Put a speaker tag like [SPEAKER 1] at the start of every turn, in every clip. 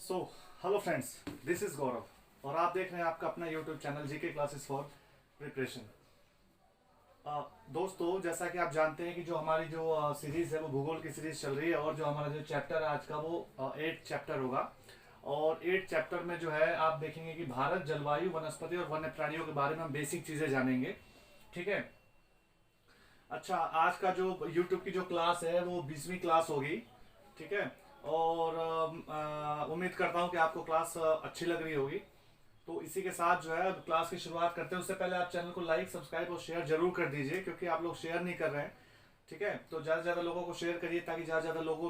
[SPEAKER 1] So hello friends, this is Gaurav और आप देख रहे हैं आपका अपना YouTube channel GK classes for preparation. दोस्तों, जैसा कि आप जानते हैं कि जो हमारी जो सीरीज है वो भूगोल की सीरीज चल रही है और जो हमारा जो चैप्टर है आज का वो 8 चैप्टर होगा। और 8 चैप्टर में जो है आप देखेंगे कि भारत, जलवायु, वनस्पति और वन्य प्राणियों के बारे में हम बेसिक चीजें जानेंगे। ठीक है। अच्छा, आज का जो यूट्यूब की जो क्लास है वो 20वीं क्लास होगी। ठीक है। और उम्मीद करता हूँ कि आपको क्लास अच्छी लग रही होगी। तो इसी के साथ जो है क्लास की शुरुआत करते हैं। उससे पहले आप चैनल को लाइक, सब्सक्राइब और शेयर जरूर कर दीजिए, क्योंकि आप लोग शेयर नहीं कर रहे हैं। ठीक है। तो ज़्यादा से ज़्यादा लोगों को शेयर करिए ताकि ज़्यादा से ज़्यादा लोगों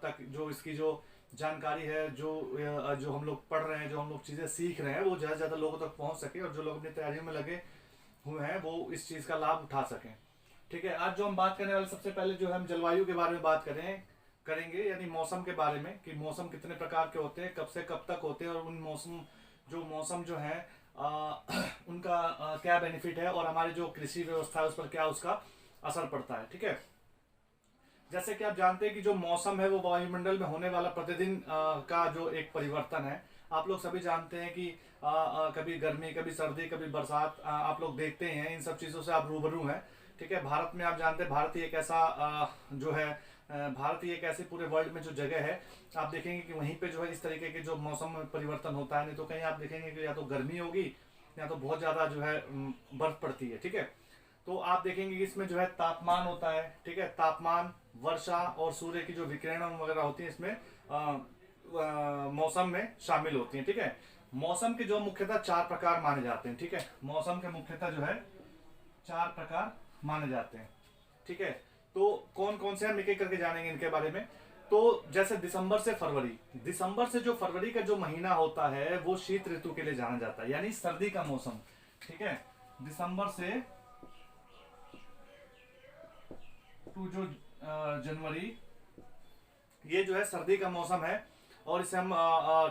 [SPEAKER 1] तक जो इसकी जो जानकारी है, जो हम लोग पढ़ रहे हैं, जो हम लोग चीज़ें सीख रहे हैं, वो ज़्यादा से ज़्यादा लोगों तक पहुँच सके और जो लोग अपनी तैयारियों में लगे हुए हैं वो इस चीज़ का लाभ उठा सकें। ठीक है। आज जो हम बात करने वाले, सबसे पहले जो है हम जलवायु के बारे में बात करेंगे, यानी मौसम के बारे में कि मौसम कितने प्रकार के होते हैं, कब से कब तक होते हैं और उन मौसम जो है उनका क्या बेनिफिट है और हमारी जो कृषि व्यवस्था है उस पर क्या उसका असर पड़ता है। ठीक है। जैसे कि आप जानते हैं कि जो मौसम है वो वायुमंडल में होने वाला प्रतिदिन का जो एक परिवर्तन है। आप लोग सभी जानते हैं कि कभी गर्मी, कभी सर्दी, कभी बरसात, आप लोग देखते हैं, इन सब चीज़ों से आप रूबरू हैं। ठीक है। भारत में आप जानते हैं, भारत ही एक ऐसा जो है भारत ही एक ऐसे पूरे वर्ल्ड में जो जगह है, आप देखेंगे कि वहीं पे जो है इस तरीके के जो मौसम में परिवर्तन होता है। नहीं तो कहीं आप देखेंगे कि या तो गर्मी होगी या तो बहुत ज़्यादा जो है बर्फ पड़ती है। ठीक है। तो आप देखेंगे कि इसमें जो है तापमान होता है। ठीक है। तापमान, वर्षा और सूर्य की जो विकिरण वगैरह होती है इसमें मौसम में शामिल होती है। ठीक है। मौसम के जो मुख्यतः 4 प्रकार माने जाते हैं। ठीक है। मौसम के मुख्यतः जो है 4 प्रकार माने जाते हैं। ठीक है। तो कौन कौन से हम एक एक करके जानेंगे इनके बारे में। तो जैसे दिसंबर से जो फरवरी का जो महीना होता है वो शीत ऋतु के लिए जाना जाता है, यानी सर्दी का मौसम। ठीक है। दिसंबर से टू जो जनवरी, ये जो है सर्दी का मौसम है। और इसे हम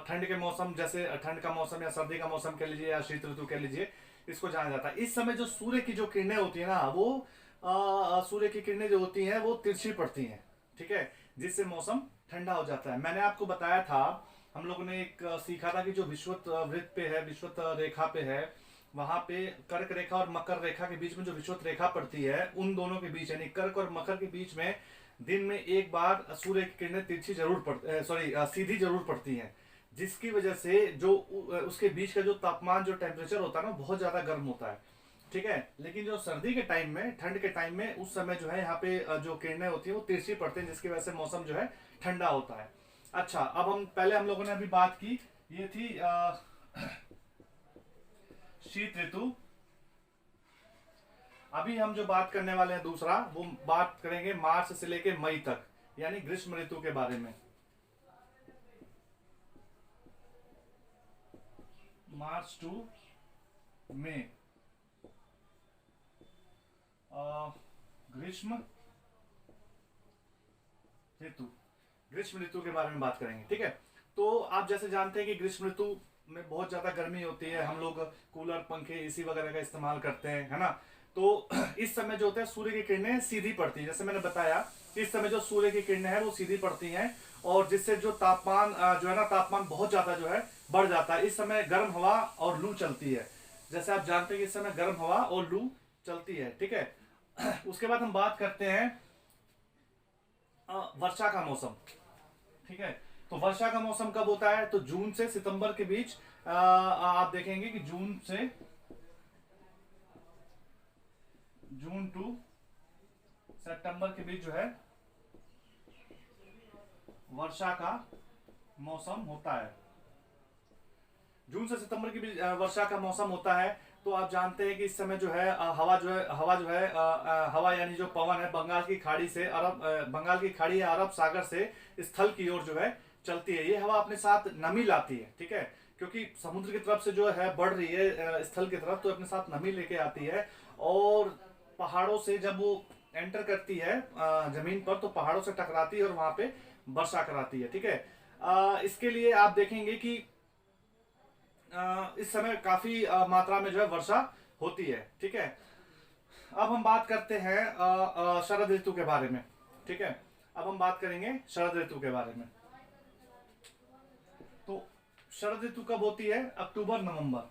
[SPEAKER 1] ठंड के मौसम, जैसे ठंड का मौसम या सर्दी का मौसम कह लीजिए या शीत ऋतु कह लीजिए, इसको जाना जाता है। इस समय जो सूर्य की जो किरणें होती है ना, वो सूर्य की किरणें जो होती हैं वो तिरछी पड़ती हैं। ठीक है। जिससे मौसम ठंडा हो जाता है। मैंने आपको बताया था, हम लोगों ने एक सीखा था कि जो विषुवत वृत्त पे है, विषुवत रेखा पे है, वहां पे कर्क रेखा और मकर रेखा के बीच में जो विषुवत रेखा पड़ती है, उन दोनों के बीच यानी कर्क और मकर के बीच में दिन में एक बार सूर्य की किरणें तिरछी जरूर सीधी जरूर पड़ती हैं। जिसकी वजह से जो उसके बीच का जो तापमान, जो टेम्परेचर होता है ना, बहुत ज्यादा गर्म होता है। ठीक है। लेकिन जो सर्दी के टाइम में, ठंड के टाइम में, उस समय जो है यहाँ पे जो किरणें होती है वो तिरछी पड़ती हैं, जिसकी वजह से मौसम जो है ठंडा होता है। अच्छा, अब हम लोगों ने अभी बात की, ये थी शीत ऋतु। अभी हम जो बात करने वाले हैं दूसरा, वो बात करेंगे मार्च से लेके मई तक, यानी ग्रीष्म ऋतु के बारे में। मार्च टू मई ग्रीष्म ऋतु, ग्रीष्म ऋतु के बारे में बात करेंगे। ठीक है। तो आप जैसे जानते हैं कि ग्रीष्म ऋतु में बहुत ज्यादा गर्मी होती है, हम लोग कूलर, पंखे, एसी वगैरह का इस्तेमाल करते हैं, है ना। तो इस समय जो होता है सूर्य की किरणें सीधी पड़ती है, जैसे मैंने बताया, इस समय जो सूर्य की किरणें हैं वो सीधी पड़ती हैं और जिससे जो तापमान जो है ना, तापमान बहुत ज्यादा जो है बढ़ जाता है। इस समय गर्म हवा और लू चलती है, जैसे आप जानते हैं कि इस समय गर्म हवा और लू चलती है। ठीक है। उसके बाद हम बात करते हैं वर्षा का मौसम। ठीक है। तो वर्षा का मौसम कब होता है, तो जून से सितंबर के बीच आप देखेंगे कि जून टू सितंबर के बीच जो है वर्षा का मौसम होता है। जून से सितंबर के बीच वर्षा का मौसम होता है। तो आप जानते हैं कि इस समय जो है हवा यानी जो पवन है, बंगाल की खाड़ी या अरब सागर से स्थल की ओर जो है चलती है। ये हवा अपने साथ नमी लाती है। ठीक है। क्योंकि समुद्र की तरफ से जो है बढ़ रही है स्थल की तरफ, तो अपने साथ नमी लेके आती है और पहाड़ों से जब वो एंटर करती है जमीन पर, तो पहाड़ों से टकराती है और वहां पे वर्षा कराती है। ठीक है। इसके लिए आप देखेंगे कि इस समय काफी मात्रा में जो है वर्षा होती है। ठीक है। अब हम बात करते हैं शरद ऋतु के बारे में। ठीक है। अब हम बात करेंगे शरद ऋतु के बारे में। तो शरद ऋतु कब होती है? अक्टूबर नवंबर।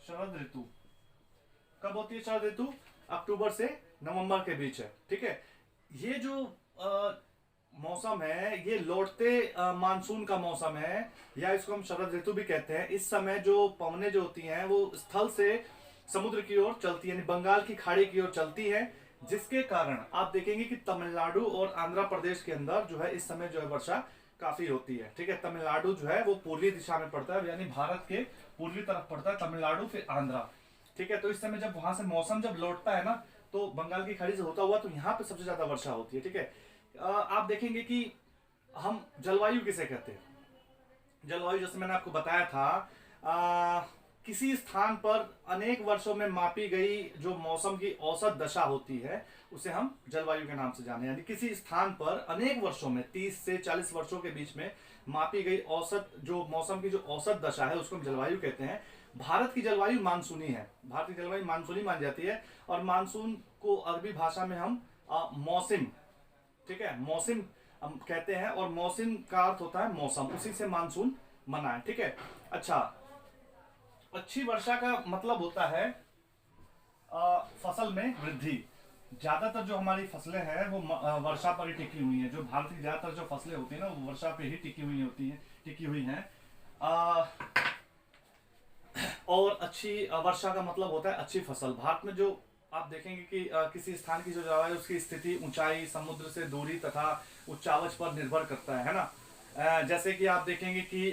[SPEAKER 1] शरद ऋतु कब होती है? शरद ऋतु अक्टूबर से नवंबर के बीच है। ठीक है, ये जो मौसम है ये लौटते मानसून का मौसम है, या इसको हम शरद ऋतु भी कहते हैं। इस समय जो पवनें जो होती हैं वो स्थल से समुद्र की ओर चलती है, यानी बंगाल की खाड़ी की ओर चलती है, जिसके कारण आप देखेंगे कि तमिलनाडु और आंध्र प्रदेश के अंदर जो है इस समय जो है वर्षा काफी होती है। ठीक है, तमिलनाडु जो है वो पूर्वी दिशा में पड़ता है, यानी भारत के पूर्वी तरफ पड़ता है तमिलनाडु, फिर आंध्रा। ठीक है, तो इस समय जब वहां से मौसम जब लौटता है ना, तो बंगाल की खाड़ी से होता हुआ तो यहाँ पे सबसे ज्यादा वर्षा होती है। ठीक है, आप देखेंगे कि हम जलवायु किसे कहते हैं? जलवायु जैसे मैंने आपको बताया था, किसी स्थान पर अनेक वर्षों में मापी गई जो मौसम की औसत दशा होती है उसे हम जलवायु के नाम से जाने, यानी किसी स्थान पर अनेक वर्षों में 30 से 40 वर्षों के बीच में मापी गई औसत जो मौसम की जो औसत दशा है उसको हम जलवायु कहते हैं। भारत की जलवायु मानसूनी है, भारत की जलवायु मानसूनी मानी जाती है, और मानसून को अरबी भाषा में हम मौसम, ठीक है, मौसम हम कहते हैं, और मौसम का अर्थ होता है मौसम, उसी से मानसून बना है। ठीक है, अच्छा, अच्छी वर्षा का मतलब होता है फसल में वृद्धि। ज्यादातर जो हमारी फसलें हैं वो वर्षा पर ही टिकी हुई हैं। जो भारत की ज्यादातर जो फसलें होती हैं ना वो वर्षा पे ही टिकी हुई होती हैं, टिकी हुई हैं। और अच्छी वर्षा का मतलब होता है अच्छी फसल। भारत में जो आप देखेंगे कि किसी स्थान की जो जलवायु उसकी स्थिति ऊंचाई, समुद्र से दूरी तथा उच्चावच पर निर्भर करता है ना। जैसे कि आप देखेंगे कि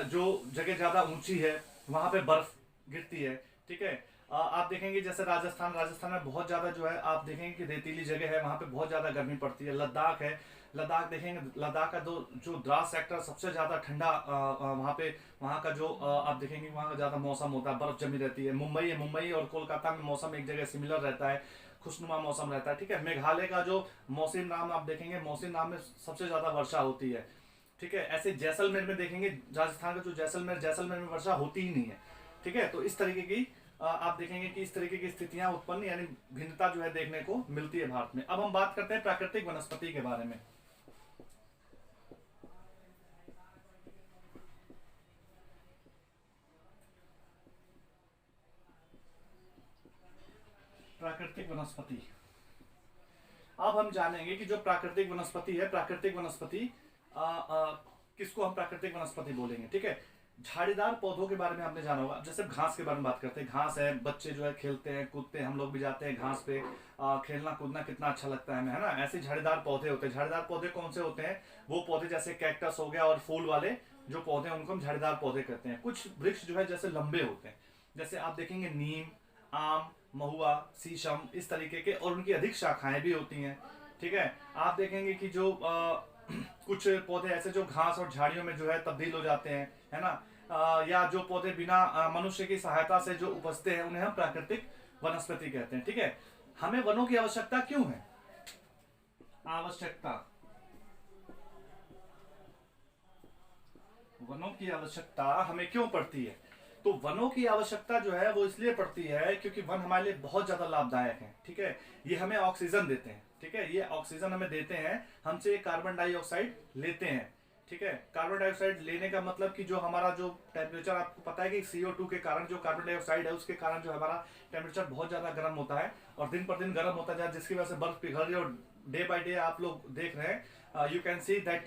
[SPEAKER 1] जो जगह ज्यादा ऊंची है वहां पे बर्फ गिरती है। ठीक है, आप देखेंगे जैसे राजस्थान में बहुत ज्यादा जो है आप देखेंगे कि रेतीली जगह है, वहां पे बहुत ज्यादा गर्मी पड़ती है। लद्दाख है, लद्दाख देखेंगे, लद्दाख का जो द्रास सेक्टर सबसे ज्यादा ठंडा, वहां पे वहां का जो आप देखेंगे वहां का ज्यादा मौसम होता है, बर्फ जमी रहती है। मुंबई और कोलकाता में मौसम एक जगह सिमिलर रहता है, खुशनुमा मौसम रहता है। ठीक है, मेघालय का जो मौसम नाम आप देखेंगे, मौसम नाम में सबसे ज्यादा वर्षा होती है। ठीक है, ऐसे जैसलमेर में देखेंगे, राजस्थान का जो जैसलमेर में वर्षा होती ही नहीं है। ठीक है, तो इस तरीके की आप देखेंगे कि इस तरीके की स्थितियां उत्पन्न यानी भिन्नता जो है देखने को मिलती है भारत में। अब हम बात करते हैं प्राकृतिक वनस्पति के बारे में। प्राकृतिक वनस्पति, अब हम जानेंगे कि जो प्राकृतिक वनस्पति है, प्राकृतिक वनस्पति किसको हम प्राकृतिक वनस्पति बोलेंगे। ठीक है, झाड़ीदार पौधों के बारे में आपने जाना होगा। जैसे घास के बारे में बात करते हैं, घास है, बच्चे जो है खेलते हैं कूदते हैं, हम लोग भी जाते हैं घास पे, खेलना कूदना कितना अच्छा लगता है हमें, है ना। ऐसे झाड़ीदार पौधे होते हैं। झाड़ीदार पौधे कौन से होते हैं? वो पौधे जैसे कैक्टस हो गया और फूल वाले जो पौधे हैं उनको हम झाड़ीदार पौधे कहते हैं। कुछ वृक्ष जो है जैसे लंबे होते हैं, जैसे आप देखेंगे नीम, आम, महुआ, शीशम, इस तरीके के, और उनकी अधिक शाखाएं भी होती हैं। ठीक है, आप देखेंगे कि जो कुछ पौधे ऐसे जो घास और झाड़ियों में जो है तब्दील हो जाते हैं, है ना। या जो पौधे बिना मनुष्य की सहायता से जो उपजते हैं उन्हें हम प्राकृतिक वनस्पति कहते हैं। ठीक है, हमें वनों की आवश्यकता क्यों है? वनों की आवश्यकता हमें क्यों पड़ती है? तो वनों की आवश्यकता जो है वो इसलिए पड़ती है क्योंकि वन हमारे लिए बहुत ज्यादा लाभदायक है। ठीक है, ये हमें ऑक्सीजन देते हैं। ठीक है, ये ऑक्सीजन हमें देते हैं, हमसे कार्बन डाइऑक्साइड लेते हैं। ठीक है, कार्बन डाइऑक्साइड लेने का मतलब कि जो हमारा जो टेम्परेचर, आपको पता है कि CO2 के कारण जो कार्बन डाइऑक्साइड है उसके कारण जो हमारा टेम्परेचर बहुत ज्यादा गर्म होता है और दिन पर दिन गर्म होता जाए, जिसकी वजह से बर्फ पिघल रही है और डे बाय डे आप लोग देख रहे हैं, यू कैन सी दैट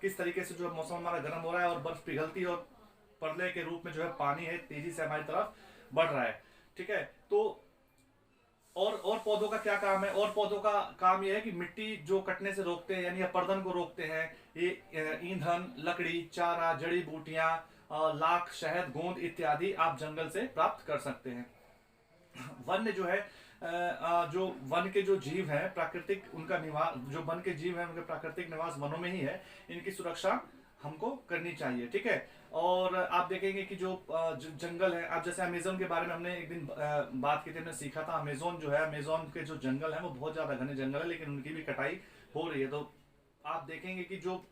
[SPEAKER 1] किस तरीके से जो मौसम हमारा गर्म हो रहा है और बर्फ पिघलती है और पर्ले के रूप में जो है पानी है तेजी से हमारी तरफ बढ़ रहा है। ठीक है, तो और पौधों का क्या काम है? और पौधों का काम यह है कि मिट्टी जो कटने से रोकते हैं, यानी अपरदन को रोकते हैं। ये ईंधन, लकड़ी, चारा, जड़ी बूटियां, लाख, शहद, गोंद इत्यादि आप जंगल से प्राप्त कर सकते हैं। वन्य जो है जो वन के जो जीव हैं प्राकृतिक, उनका निवास, जो वन के जीव हैं उनके प्राकृतिक निवास वनों में ही है। इनकी सुरक्षा हमको करनी चाहिए। ठीक है, और आप देखेंगे कि जो जंगल है, आप जैसे अमेजोन के बारे में हमने एक दिन बात की थी, हमने सीखा था अमेजोन जो है, अमेजोन के जो जंगल है वो बहुत ज्यादा घने जंगल है, लेकिन उनकी भी कटाई हो रही है। तो आप देखेंगे कि जो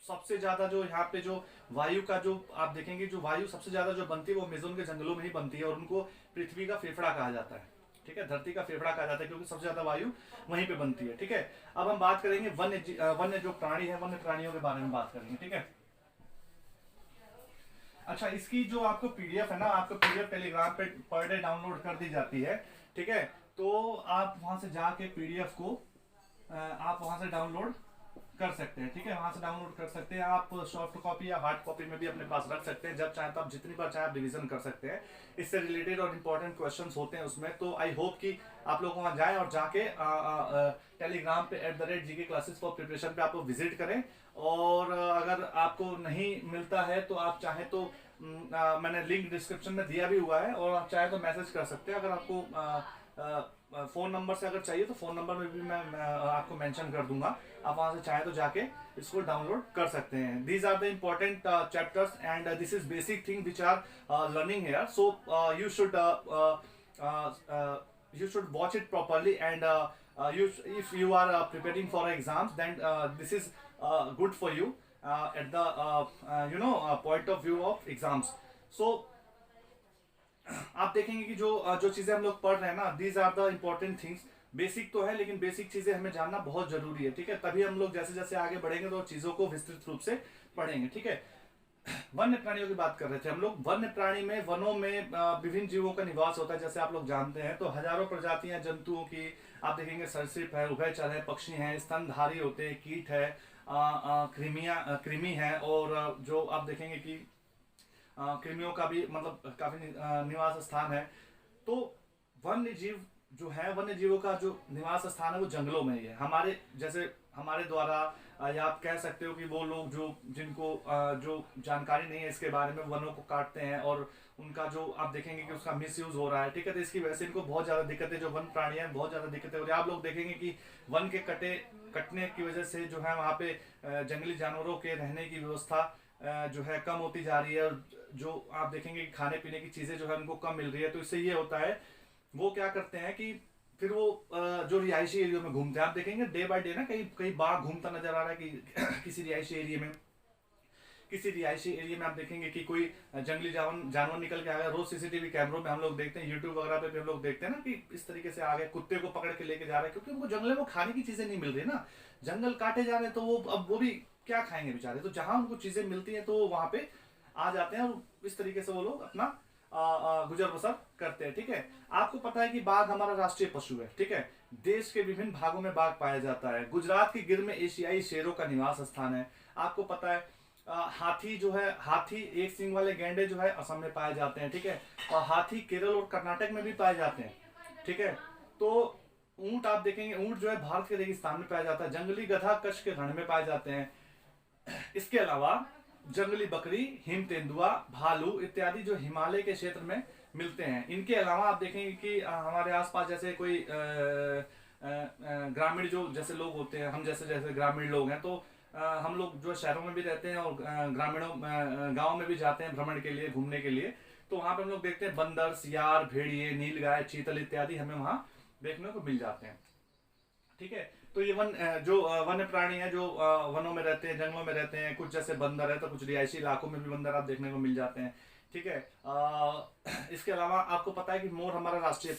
[SPEAKER 1] सबसे ज्यादा जो यहाँ पे जो वायु का जो आप देखेंगे, जो वायु सबसे ज्यादा जो बनती है वो अमेजोन के जंगलों में ही बनती है, और उनको पृथ्वी का फेफड़ा कहा जाता है। ठीक है, धरती का फेफड़ा कहा जाता है क्योंकि सबसे ज्यादा वायु वहीं पे बनती है। ठीक है, अब हम बात करेंगे वन्य जो प्राणी है, वन्य प्राणियों के बारे में बात करेंगे। ठीक है, अच्छा, इसकी जो आपको पीडीएफ है ना, आपको पीडीएफ टेलीग्राम पे पर डे डाउनलोड कर दी जाती है। ठीक है, तो आप वहां से जाके पीडीएफ को आप वहां से डाउनलोड कर सकते हैं। ठीक है, वहां से डाउनलोड कर सकते हैं। आप सॉफ्ट कॉपी या हार्ड कॉपी में भी अपने पास रख सकते हैं, जब चाहे तो आप जितनी बार चाहे आप रिवीजन कर सकते हैं। इससे रिलेटेड और इम्पोर्टेंट क्वेश्चंस होते हैं उसमें। तो आई होप कि आप लोग वहां जाएं और जाके टेलीग्राम पे @GK क्लासेस फॉर प्रिपरेशन पे आप विजिट करें। और अगर आपको नहीं मिलता है तो आप चाहे तो मैंने लिंक डिस्क्रिप्शन में दिया भी हुआ है, और आप चाहे तो मैसेज कर सकते हैं। अगर आपको फोन नंबर से अगर चाहिए तो फोन नंबर में भी मैं आपको मेंशन कर दूंगा, आप वहां से चाहे तो जाके इसको डाउनलोड कर सकते हैं। These are the important chapters and this is basic thing which are learning here. So you should watch it properly, and if you are preparing for exams, then this is good for you at the point of view of exams. So आप देखेंगे कि जो चीजें हम लोग पढ़ रहे हैं ना, these are the important things. Basic तो है लेकिन बेसिक चीजें हमें जानना बहुत जरूरी है। ठीक है, तभी हम लोग जैसे जैसे आगे बढ़ेंगे तो चीजों को विस्तृत रूप से पढ़ेंगे। ठीक है, वन्य प्राणियों की बात कर रहे थे हम लोग। वन्य प्राणी में, वनों में विभिन्न जीवों का निवास होता है, जैसे आप लोग जानते हैं। तो हजारों प्रजातियां जंतुओं की आप देखेंगे, सरीसृप है, उभयचर है, पक्षी हैं, स्तनधारी होते हैं, कीट है, कृमि है, और जो आप देखेंगे कि कृमियों का भी मतलब काफी निवास स्थान है। तो वन्य जीव जो है, वन्य जीवों का जो निवास स्थान है वो जंगलों में ही है। हमारे जैसे हमारे द्वारा या आप कह सकते हो कि वो लोग जिनको जो जानकारी नहीं है इसके बारे में, वनों को काटते हैं और उनका जो आप देखेंगे कि उसका मिसयूज हो रहा है। ठीक है, तो इसकी वजह से इनको बहुत ज्यादा दिक्कतें, जो वन प्राणी है बहुत ज्यादा दिक्कतें हो रही है। आप लोग देखेंगे कि वन के कटने की वजह से जो है वहाँ पे जंगली जानवरों के रहने की व्यवस्था जो है कम होती जा रही है, और जो आप देखेंगे कि खाने पीने की चीजें जो है उनको कम मिल रही है। तो इससे ये होता है, वो क्या करते हैं कि फिर वो जो रिहायशी एरिया में घूमते हैं, आप देखेंगे डे बाय डे ना कहीं कहीं बाघ घूमता नजर आ रहा है कि किसी रिहायशी एरिया में, आप देखेंगे कि कोई जंगली जानवर निकल के आ गया। रोज सीसीटीवी कैमरों में हम लोग देखते हैं, यूट्यूब वगैरह पे भी हम लोग देखते हैं ना कि इस तरीके से आ गए, कुत्ते को पकड़ के लेके जा रहे हैं, क्योंकि उनको जंगल में खाने की चीजें नहीं मिल रही ना, जंगल काटे जा रहे हैं। तो वो अब वो भी क्या खाएंगे बेचारे, तो जहां उनको चीजें मिलती है तो वो वहां पे आ जाते हैं, और इस तरीके से वो लोग अपना गुजर बसर करते हैं। ठीक है, आपको पता है कि बाघ हमारा राष्ट्रीय पशु है। ठीक है, देश के विभिन्न भागों में बाघ पाया जाता है। गुजरात के गिर में एशियाई शेरों का निवास स्थान है। आपको पता है हाथी जो है, हाथी एक सींग वाले गैंडे जो है असम में पाए जाते हैं। ठीक है, और हाथी केरल और कर्नाटक में भी पाए जाते हैं। ठीक है, तो ऊंट आप देखेंगे, ऊंट जो है भारत के रेगिस्तान में पाया जाता है। जंगली गधा कच्छ के रण में पाए जाते हैं। इसके अलावा जंगली बकरी, हिम तेंदुआ, भालू इत्यादि जो हिमालय के क्षेत्र में मिलते हैं। इनके अलावा आप देखेंगे कि हमारे आसपास जैसे कोई ग्रामीण जो जैसे लोग होते हैं, हम जैसे जैसे ग्रामीण लोग हैं, तो हम लोग जो शहरों में भी रहते हैं और ग्रामीणों गाँव में भी जाते हैं भ्रमण के लिए, घूमने के लिए, तो वहां पे हम लोग देखते हैं बंदर, सियार, भेड़िए, नीलगाय, चीतल इत्यादि हमें वहां देखने को मिल जाते हैं। ठीक है, तो ये जो वन्य प्राणी है, जो वनों में रहते हैं, जंगलों में रहते हैं, कुछ जैसे बंदर है, तो कुछ रिहायशी इलाकों में भी बंदर आप देखने को मिल जाते हैं। ठीक है, इसके अलावा आपको पता है कि मोर हमारा राष्ट्रीय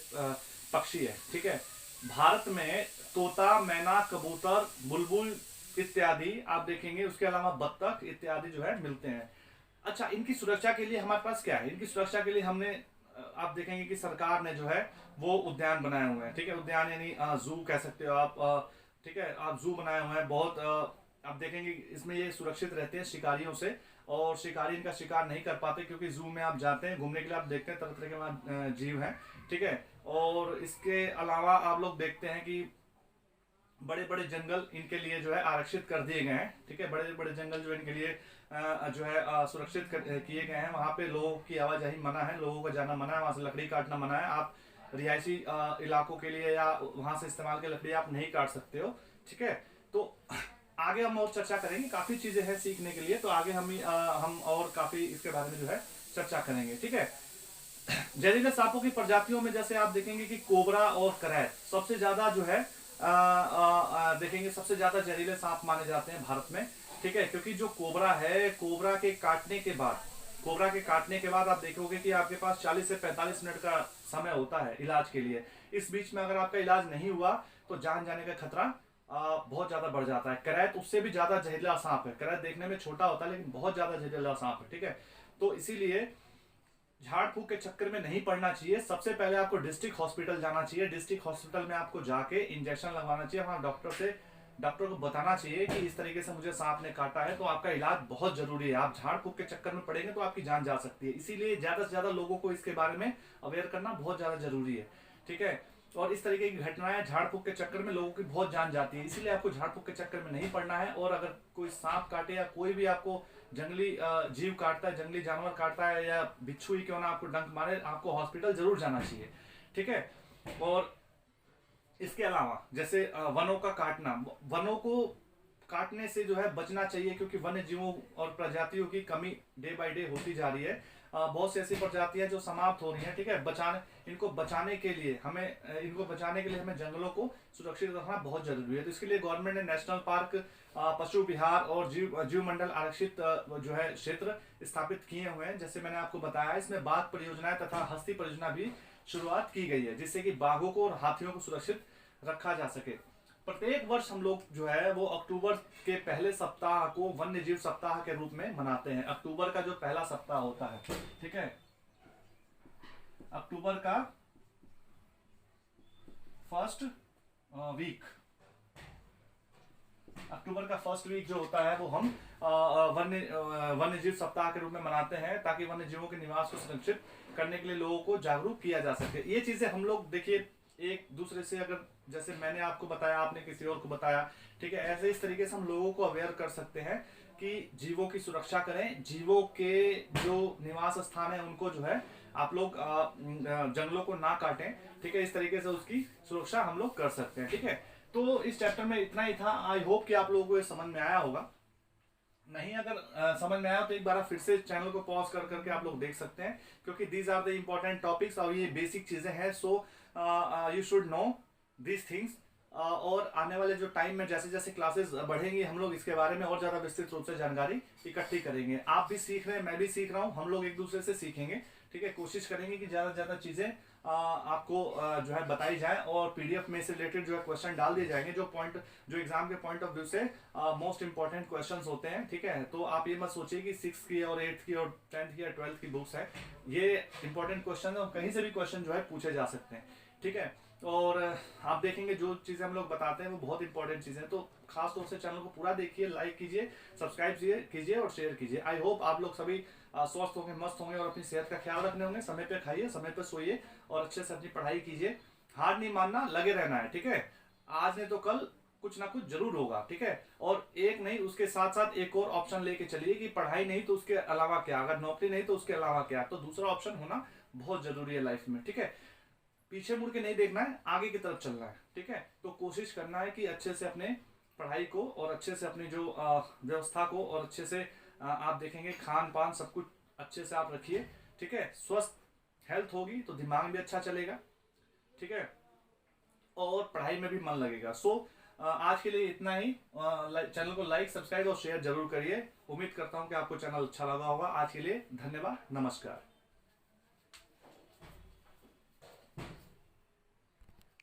[SPEAKER 1] पक्षी है। ठीक है, भारत में तोता, मैना, कबूतर, बुलबुल इत्यादि आप देखेंगे, उसके अलावा बत्तख इत्यादि जो है मिलते हैं। अच्छा, इनकी सुरक्षा के लिए हमारे पास क्या है? इनकी सुरक्षा के लिए हमने आप देखेंगे कि सरकार ने जो है वो उद्यान बनाए हुए हैं। ठीक है, उद्यान यानी जू कह सकते हो आप। ठीक है, आप जू बनाए हुए हैं बहुत। आप देखेंगे इसमें ये सुरक्षित रहते हैं शिकारियों से, और शिकारी इनका शिकार नहीं कर पाते, क्योंकि जू में आप जाते हैं घूमने के लिए, आप देखते हैं तरह तरह के वहाँ जीव हैं। ठीक है, और इसके अलावा आप लोग देखते हैं कि बड़े बड़े जंगल इनके लिए जो है आरक्षित कर दिए गए हैं। ठीक है, बड़े बड़े जंगल जो इनके लिए जो है सुरक्षित किए गए हैं। वहाँ पे लोगों की आवाजाही मना है, लोगों का जाना मना है, वहाँ से लकड़ी काटना मना है। आप रिहायशी इलाकों के लिए या वहाँ से इस्तेमाल की लकड़ी आप नहीं काट सकते हो। ठीक है, तो आगे हम और चर्चा करेंगे, काफी चीजें हैं सीखने के लिए, तो आगे हम और काफी इसके बारे में जो है चर्चा करेंगे। ठीक है, जहरीले सांपों की प्रजातियों में जैसे आप देखेंगे कि कोबरा और करैत सबसे ज्यादा जो है देखेंगे सबसे ज्यादा जहरीले सांप माने जाते हैं भारत में। ठीक है, क्योंकि जो कोबरा है, कोबरा के काटने के बाद कोबरा के काटने के बाद आप देखोगे कि आपके पास 40 से 45 मिनट का समय होता है इलाज के लिए। इस बीच में अगर आपका इलाज नहीं हुआ तो जान जाने का खतरा बहुत ज्यादा बढ़ जाता है। करैत उससे भी ज्यादा जहरीला सांप है। करैत देखने में छोटा होता है लेकिन बहुत ज्यादा जहरीला सांप है, ठीक है। तो इसीलिए झाड़ फूक के चक्कर में नहीं पड़ना चाहिए। सबसे पहले आपको डिस्ट्रिक्ट हॉस्पिटल जाना चाहिए। डिस्ट्रिक्ट हॉस्पिटल में आपको जाके इंजेक्शन लगवाना चाहिए। वहां डॉक्टर को बताना चाहिए कि इस तरीके से मुझे सांप ने काटा है, तो आपका इलाज बहुत जरूरी है। आप झाड़ फूक के चक्कर में पड़ेंगे तो आपकी जान जा सकती है। इसीलिए ज्यादा से ज्यादा लोगों को इसके बारे में अवेयर करना बहुत ज्यादा जरूरी है, ठीक है। और इस तरीके की घटनाएं झाड़ फूक के चक्कर में लोगों की बहुत जान जाती है। इसीलिए आपको झाड़ फूक के चक्कर में नहीं पड़ना है। और अगर कोई सांप काटे या कोई भी आपको जंगली जीव काटता है, जंगली जानवर काटता है या बिच्छू ही क्यों ना आपको डंक मारे, आपको हॉस्पिटल जरूर जाना चाहिए, ठीक है। और इसके अलावा जैसे वनों का काटना, वनों को काटने से जो है बचना चाहिए, क्योंकि वन्य जीवों और प्रजातियों की कमी डे बाय डे होती जा रही है। बहुत सी ऐसी प्रजातियां जो समाप्त हो रही हैं, ठीक है। इनको बचाने के लिए हमें जंगलों को सुरक्षित रखना बहुत जरूरी है। तो इसके लिए गवर्नमेंट ने नेशनल पार्क, पशु विहार और जीव मंडल आरक्षित जो है क्षेत्र स्थापित किए हुए हैं। जैसे मैंने आपको बताया, इसमें बाघ परियोजनाएं तथा हस्ती परियोजना भी शुरुआत की गई है, जिससे कि बाघों को और हाथियों को सुरक्षित रखा जा सके। प्रत्येक वर्ष हम लोग जो है वो अक्टूबर के पहले सप्ताह को वन्य जीव सप्ताह के रूप में मनाते हैं। अक्टूबर का जो पहला सप्ताह होता है, ठीक है, अक्टूबर का फर्स्ट वीक, अक्टूबर का फर्स्ट वीक जो होता है वो हम वन्य जीव सप्ताह के रूप में मनाते हैं, ताकि वन्य जीवों के निवास को सुरक्षित करने के लिए लोगों को जागरूक किया जा सके। ये चीजें हम लोग देखिए एक दूसरे से, अगर जैसे मैंने आपको बताया, आपने किसी और को बताया, ठीक है, ऐसे इस तरीके से हम लोगों को अवेयर कर सकते हैं कि जीवों की सुरक्षा करें। जीवों के जो निवास स्थान है उनको जो है आप लोग जंगलों को ना काटें, ठीक है। इस तरीके से उसकी सुरक्षा हम लोग कर सकते हैं, ठीक है। तो इस चैप्टर में इतना ही था। आई होप कि आप लोगों को ये समझ में आया होगा। नहीं अगर समझ में आया तो एक बार फिर से चैनल को पॉज कर करके आप लोग देख सकते हैं, क्योंकि these are the important topics और ये बेसिक चीजें हैं। So you should know these things. और आने वाले जो टाइम में जैसे जैसे क्लासेस बढ़ेंगी, हम लोग इसके बारे में और ज्यादा विस्तृत रूप से जानकारी इकट्ठी करेंगे। आप भी सीख रहे हैं, मैं भी सीख रहा हूँ, हम लोग एक दूसरे से सीखेंगे, ठीक है। कोशिश करेंगे कि ज्यादा से ज्यादा चीजें आपको जो है बताई जाए, और पीडीएफ में से रिलेटेड जो है क्वेश्चन डाल दिए जाएंगे, जो एग्जाम के पॉइंट ऑफ व्यू से मोस्ट इंपॉर्टेंट क्वेश्चंस होते हैं, ठीक है। तो आप ये मत सोचिए कि 6th की और 8th की और 10th की या 12th की बुक्स है। ये इंपॉर्टेंट क्वेश्चन है और कहीं से भी क्वेश्चन जो है पूछे जा सकते हैं, ठीक है। और आप देखेंगे जो चीजें हम लोग बताते हैं वो बहुत इंपॉर्टेंट चीजें हैं। तो खास तौर से चैनल को पूरा देखिए, लाइक कीजिए, सब्सक्राइब कीजिए और शेयर कीजिए। आई होप आप लोग सभी स्वस्थ होंगे, मस्त होंगे और अपनी सेहत का ख्याल रखने होंगे। समय पे खाइए, समय पे सोइए और अच्छे से अपनी पढ़ाई कीजिए। हार नहीं मानना, लगे रहना है, ठीक है। आज नहीं तो कल कुछ ना कुछ जरूर होगा, ठीक है। और एक नहीं, उसके साथ साथ एक और ऑप्शन लेके चलिए कि पढ़ाई नहीं तो उसके अलावा क्या, अगर नौकरी नहीं तो उसके अलावा क्या। तो दूसरा ऑप्शन होना बहुत जरूरी है लाइफ में, ठीक है। पीछे मुड़ के नहीं देखना है, आगे की तरफ चलना है, ठीक है। तो कोशिश करना है कि अच्छे से अपने पढ़ाई को और अच्छे से अपनी जो व्यवस्था को और अच्छे से आप देखेंगे खान पान सब कुछ अच्छे से आप रखिए, ठीक है। स्वस्थ हेल्थ होगी तो दिमाग भी अच्छा चलेगा, ठीक है, और पढ़ाई में भी मन लगेगा। सो आज के लिए इतना ही। चैनल को लाइक, सब्सक्राइब और शेयर जरूर करिए। उम्मीद करता हूं कि आपको चैनल अच्छा लगा होगा। आज के लिए धन्यवाद, नमस्कार।